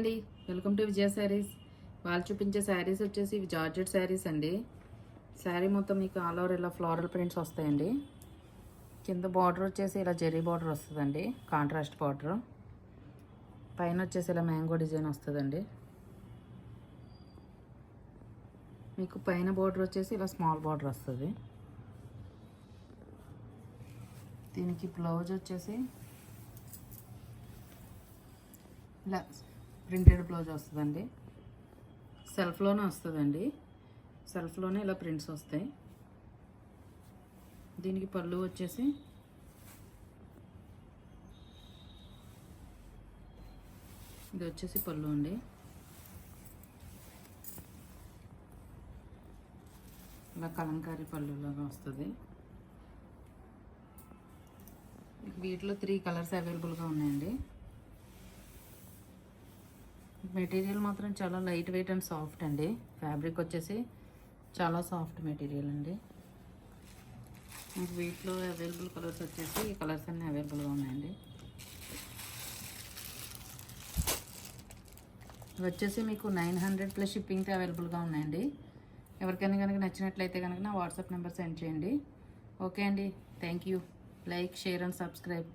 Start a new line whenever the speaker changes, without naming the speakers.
అండి, welcome to విజయ శారీస్. వాళ్ళు చూపించే శారీస్ వచ్చేసి ఇవి జార్జెట్ శారీస్ అండి. శారీ మొత్తం మీకు ఆల్ ఓవర్ ఇలా ఫ్లోరల్ ప్రింట్స్ వస్తాయండి. కింద బార్డర్ వచ్చేసి ఇలా జెరీ బార్డర్ వస్తుందండి, కాంట్రాస్ట్ బార్డర్. పైన వచ్చేసి ఇలా మ్యాంగో డిజైన్ వస్తుందండి. మీకు పైన బార్డర్ వచ్చేసి ఇలా స్మాల్ బార్డర్ వస్తుంది. దీనికి బ్లౌజ్ వచ్చేసి ఇలా ప్రింటెడ్ బ్లౌజ్ వస్తుందండి. సెల్ఫ్లోనే వస్తుందండి, సెల్ఫ్లోనే ఇలా ప్రింట్స్ వస్తాయి. దీనికి పళ్ళు వచ్చేసి ఇది వచ్చేసి పళ్ళు అండి. ఇలా కలంకారీ పళ్ళు లాగా వస్తుంది. వీటిలో 3 కలర్స్ అవైలబుల్గా ఉన్నాయండి. మెటీరియల్ మాత్రం చాలా లైట్ వెయిట్ అండ్ సాఫ్ట్ అండి. ఫ్యాబ్రిక్ వచ్చేసి చాలా సాఫ్ట్ మెటీరియల్ అండి. మీకు వీటిలో అవైలబుల్ కలర్స్ వచ్చేసి ఈ కలర్స్ అన్నీ అవైలబుల్గా ఉన్నాయండి. ఇవి వచ్చేసి మీకు 900 ప్లస్ షిప్పింగ్తో అవైలబుల్గా ఉన్నాయండి. ఎవరికైనా కనుక నచ్చినట్లయితే కనుక నా వాట్సాప్ నెంబర్ సెండ్ చేయండి. ఓకే అండి, thank you. Like, share and subscribe.